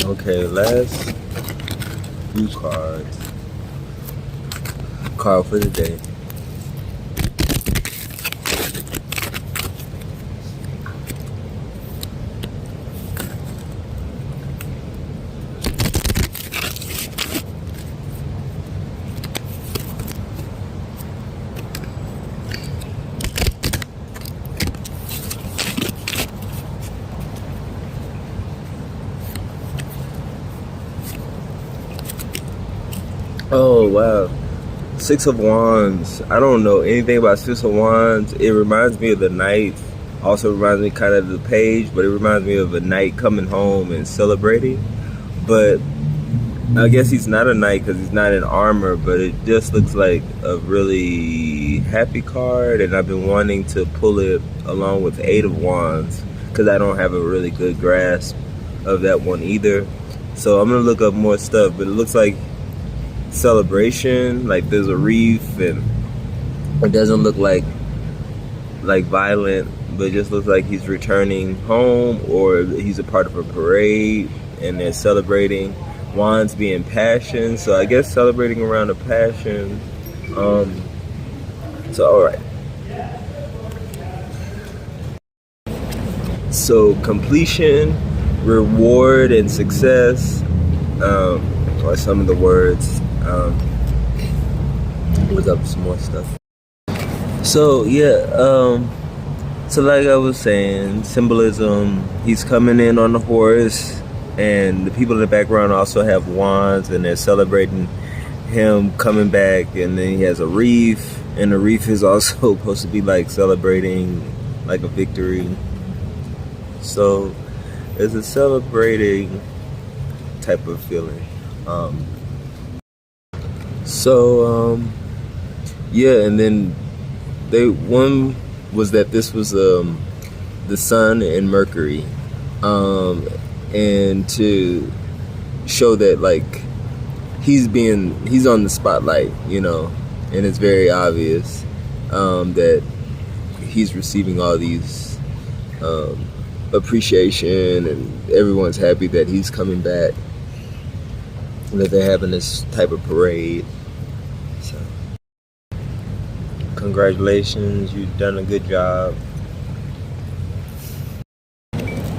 Okay, last few card for the day. Oh wow, Six of Wands. I don't know anything about Six of Wands. It reminds me of the Knight. Also reminds me kind of of the Page, but it reminds me of a knight coming home and celebrating. But I guess he's not a knight because he's not in armor, but it just looks like a really happy card, and I've been wanting to pull it along with Eight of Wands because I don't have a really good grasp of that one either. So I'm gonna look up more stuff, but it looks like celebration, like there's a wreath, and it doesn't look like violent, but it just looks like he's returning home or he's a part of a parade and they're celebrating. Wands being passion, so I guess celebrating around a passion. So all right, so completion, reward, and success are some of the words. Look up some more stuff. So yeah, so like I was saying, symbolism, he's coming in on the horse, and the people in the background also have wands, and they're celebrating him coming back, and then he has a wreath, and the wreath is also supposed to be like celebrating like a victory. So it's a celebrating type of feeling. Yeah, and then one was that this was the sun and Mercury, and to show that like he's on the spotlight, and it's very obvious that he's receiving all these appreciation, and everyone's happy that he's coming back, and that they're having this type of parade. So congratulations, you've done a good job.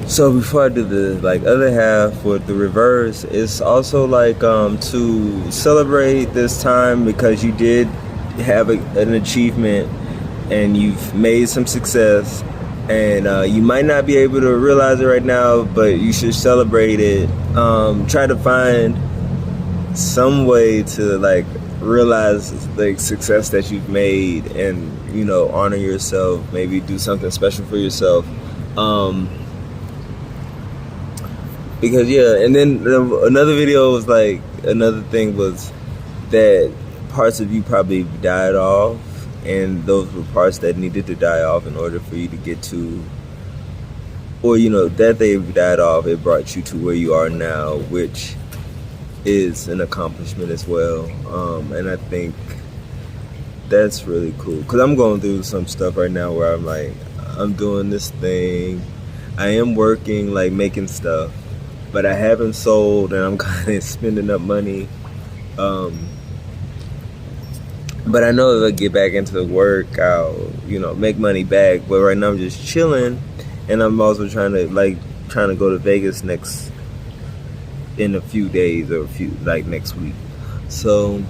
So before I do the other half with the reverse, it's also to celebrate this time because you did have an achievement and you've made some success, and you might not be able to realize it right now, but you should celebrate it. Try to find some way to realize the success that you've made, and honor yourself. Maybe do something special for yourself. Because and then another video was another thing was that parts of you probably died off, and those were parts that needed to die off in order for you to get to, or that they died off, it brought you to where you are now, which is an accomplishment as well. And I think that's really cool, because I'm going through some stuff right now where I'm doing this thing, I am working, making stuff, but I haven't sold, and I'm kind of spending up money. But I know if I get back into work, I'll make money back. But right now I'm just chilling, and I'm also trying to go to Vegas in a few days, or next week. So,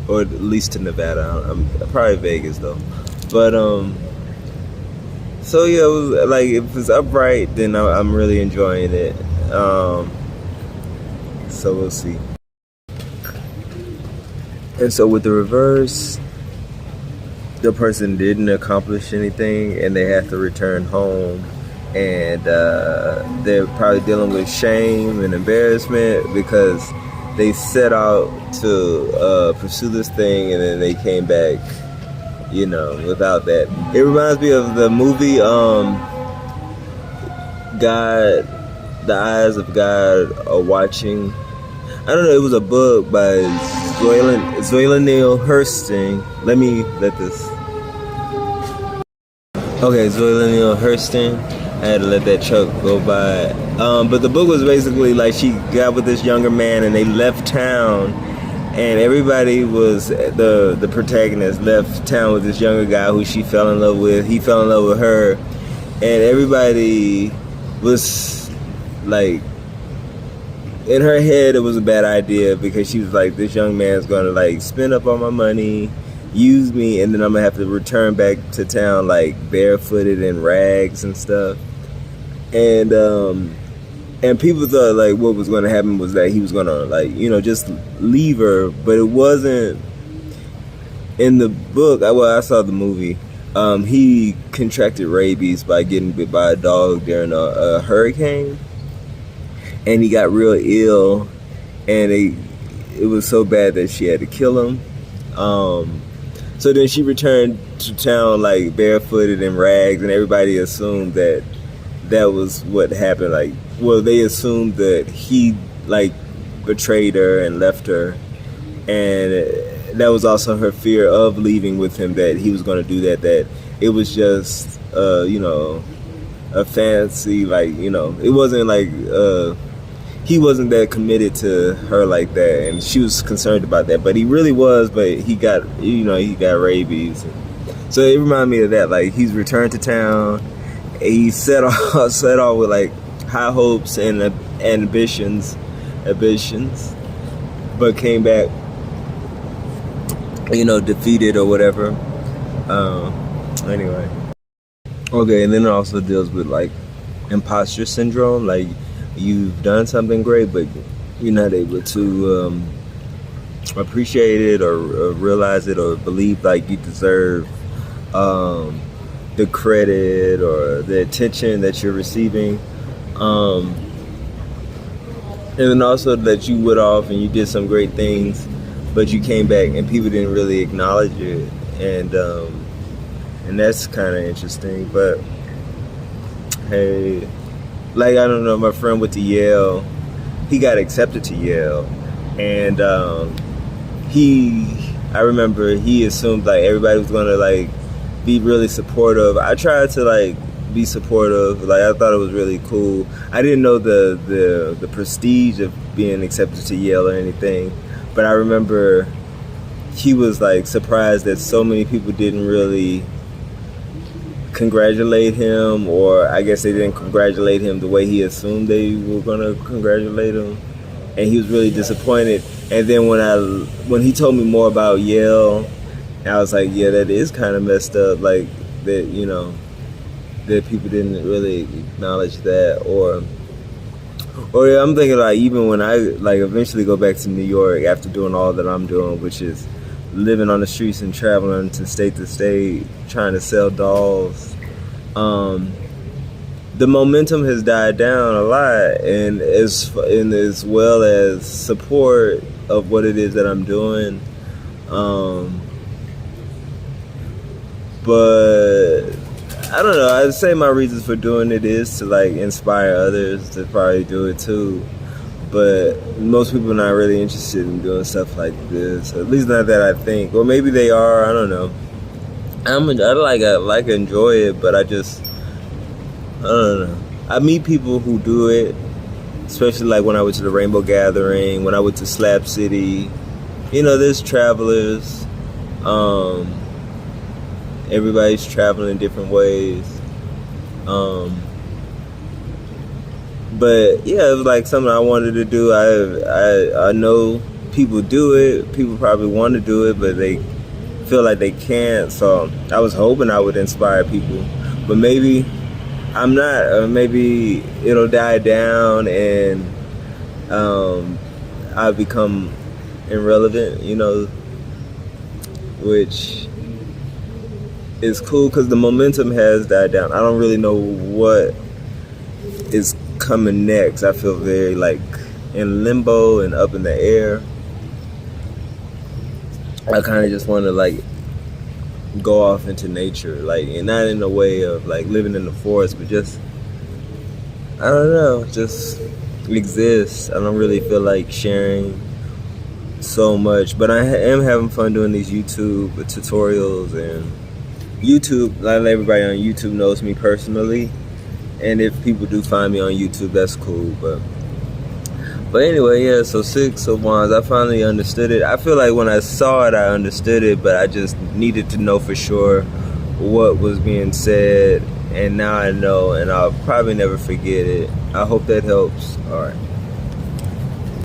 or at least to Nevada. I'm probably Vegas though. But so yeah, it was if it's upright, then I'm really enjoying it. So we'll see. And so with the reverse, the person didn't accomplish anything and they have to return home, and they're probably dealing with shame and embarrassment because they set out to pursue this thing, and then they came back, without that. It reminds me of the movie God, The Eyes of God Are Watching. I don't know, it was a book by Zoila Neale Hurston. Let this. Okay, Zoila Neale Hurston. I had to let that truck go by. But the book was basically like she got with this younger man and they left town, and everybody was the protagonist left town with this younger guy who she fell in love with. He fell in love with her, and everybody was like, in her head it was a bad idea because she was like, this young man's gonna like spend up all my money, use me, and then I'm gonna have to return back to town like barefooted in rags and stuff. And people thought like what was gonna happen was that he was gonna like, you know, just leave her, but it wasn't. In the book, I saw the movie. He contracted rabies by getting bit by a dog during a hurricane, and he got real ill, and it was so bad that she had to kill him. So then she returned to town like barefooted in rags, and everybody assumed that was what happened. Like, well, they assumed that he like betrayed her and left her, and that was also her fear of leaving with him, that he was going to do that. That it was just you know, a fancy, like, you know, it wasn't like he wasn't that committed to her like that, and she was concerned about that. But he really was. But he got, you know, he got rabies, so it reminded me of that. Like, he's returned to town. He set off with like high hopes and ambitions, but came back, you know, defeated or whatever. Anyway, okay, and then it also deals with like imposter syndrome. Like, you've done something great, but you're not able to appreciate it or realize it or believe like you deserve the credit or the attention that you're receiving. And then also that you went off and you did some great things, but you came back and people didn't really acknowledge it, and that's kind of interesting. But hey, like, I don't know, my friend went to Yale. He got accepted to Yale, and I remember he assumed like everybody was gonna like be really supportive. I tried to like be supportive. Like, I thought it was really cool. I didn't know the prestige of being accepted to Yale or anything, but I remember he was like surprised that so many people didn't really congratulate him, or I guess they didn't congratulate him the way he assumed they were gonna congratulate him, and he was really disappointed. And then when he told me more about Yale, I was like, yeah, that is kind of messed up. Like, that, you know, that people didn't really acknowledge that, or yeah, I'm thinking like, even when I like eventually go back to New York after doing all that I'm doing, which is living on the streets and traveling to state trying to sell dolls, the momentum has died down a lot, and as well as support of what it is that I'm doing. But I don't know, I'd say my reasons for doing it is to like inspire others to probably do it too. But most people are not really interested in doing stuff like this, at least not that I think. Or maybe they are, I don't know. I enjoy it, but I don't know. I meet people who do it, especially like when I went to the Rainbow Gathering, when I went to Slab City. You know, there's travelers. Everybody's traveling in different ways. But yeah, it was like something I wanted to do. I know people do it. People probably want to do it, but they feel like they can't. So I was hoping I would inspire people, but maybe I'm not. Or maybe it'll die down and I'll become irrelevant. You know, which is cool because the momentum has died down. I don't really know what is coming next. I feel very like in limbo and up in the air. I kind of just want to like go off into nature, like, and not in a way of like living in the forest, but just, I don't know, just exist. I don't really feel like sharing so much, but I am having fun doing these YouTube tutorials, and YouTube, like everybody on YouTube knows me personally, And if people do find me on YouTube, that's cool. But anyway, yeah. So Six of Wands, I finally understood it. I feel like when I saw it, I understood it, but I just needed to know for sure what was being said, and now I know, and I'll probably never forget it. I hope that helps. All right.